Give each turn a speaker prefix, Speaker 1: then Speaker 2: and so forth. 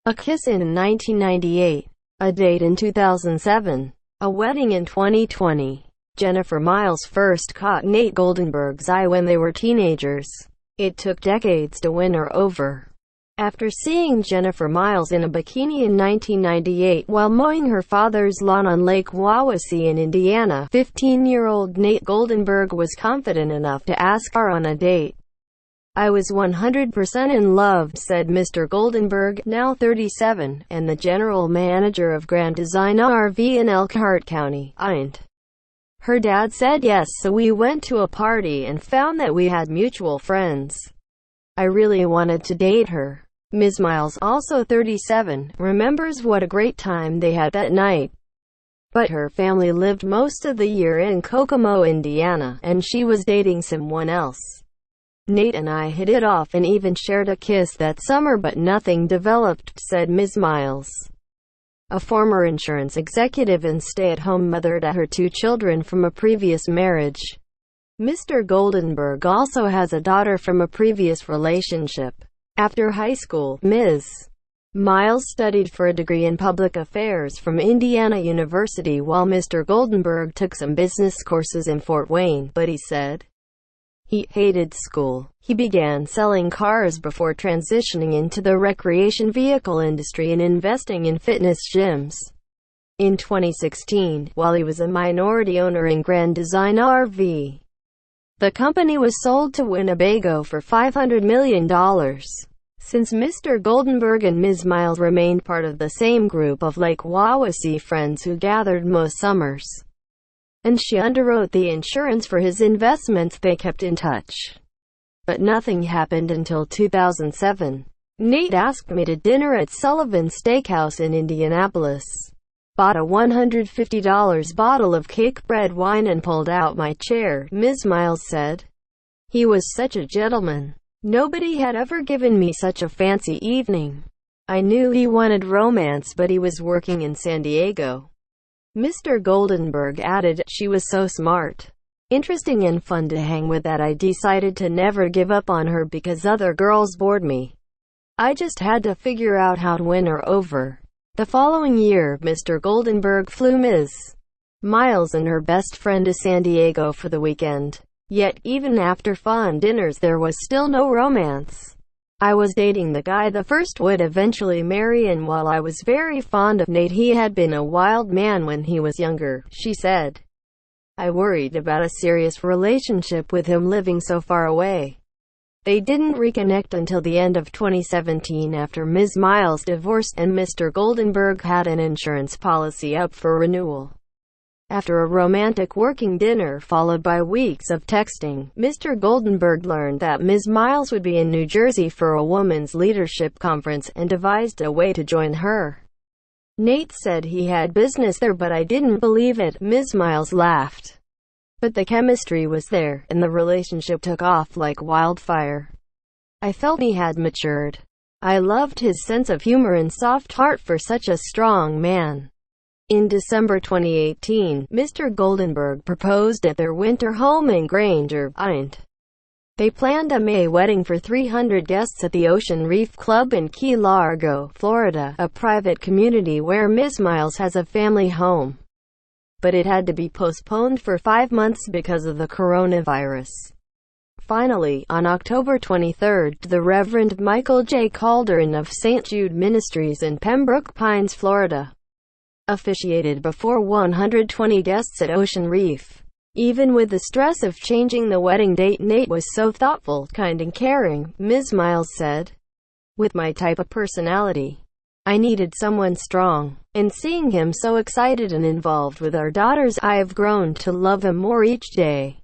Speaker 1: A kiss in 1998. A date in 2007. A wedding in 2020. Jennifer Miles first caught Nate Goldenberg's eye when they were teenagers. It took decades to win her over. After seeing Jennifer Miles in a bikini in 1998 while mowing her father's lawn on Lake Wawasee in Indiana, 15-year-old Nate Goldenberg was confident enough to ask her on a date. "I was 100% in love," said Mr. Goldenberg, now 37, and the general manager of Grand Design RV in Elkhart County, Int. "Her dad said yes, so we went to a party and found that we had mutual friends. I really wanted to date her." Ms. Miles, also 37, remembers what a great time they had that night. But her family lived most of the year in Kokomo, Indiana, and she was dating someone else. "Nate and I hit it off and even shared a kiss that summer, but nothing developed," said Ms. Miles, a former insurance executive and stay-at-home mother to her 2 children from a previous marriage. Mr. Goldenberg also has a daughter from a previous relationship. After high school, Ms. Miles studied for a degree in public affairs from Indiana University while Mr. Goldenberg took some business courses in Fort Wayne, but he said he hated school. He began selling cars before transitioning into the recreation vehicle industry and investing in fitness gyms. In 2016, while he was a minority owner in Grand Design RV, the company was sold to Winnebago for $500 million. Since Mr. Goldenberg and Ms. Miles remained part of the same group of Lake Wawasee friends who gathered most summers, and she underwrote the insurance for his investments, they kept in touch. But nothing happened until 2007. "Nate asked me to dinner at Sullivan's Steakhouse in Indianapolis, bought a $150 bottle of cake red wine and pulled out my chair," Ms. Miles said. "He was such a gentleman. Nobody had ever given me such a fancy evening. I knew he wanted romance, but he was working in San Diego." Mr. Goldenberg added, "She was so smart, interesting and fun to hang with that I decided to never give up on her because other girls bored me. I just had to figure out how to win her over." The following year, Mr. Goldenberg flew Ms. Miles and her best friend to San Diego for the weekend. Yet, even after fun dinners, there was still no romance. "I was dating the guy the first would eventually marry, and while I was very fond of Nate, he had been a wild man when he was younger," she said. "I worried about a serious relationship with him living so far away." They didn't reconnect until the end of 2017 after Ms. Miles divorced and Mr. Goldenberg had an insurance policy up for renewal. After a romantic working dinner followed by weeks of texting, Mr. Goldenberg learned that Ms. Miles would be in New Jersey for a women's leadership conference and devised a way to join her. "Nate said he had business there, but I didn't believe it," Ms. Miles laughed. "But the chemistry was there, and the relationship took off like wildfire. I felt he had matured. I loved his sense of humor and soft heart for such a strong man." In December 2018, Mr. Goldenberg proposed at their winter home in Granger, Int. They planned a May wedding for 300 guests at the Ocean Reef Club in Key Largo, Florida, a private community where Ms. Miles has a family home. But it had to be postponed for 5 months because of the coronavirus. Finally, on October 23, the Reverend Michael J. Calderon of St. Jude Ministries in Pembroke Pines, Florida, officiated before 120 guests at Ocean Reef. "Even with the stress of changing the wedding date, Nate was so thoughtful, kind and caring," Ms. Miles said. "With my type of personality, I needed someone strong. And seeing him so excited and involved with our daughters, I have grown to love him more each day."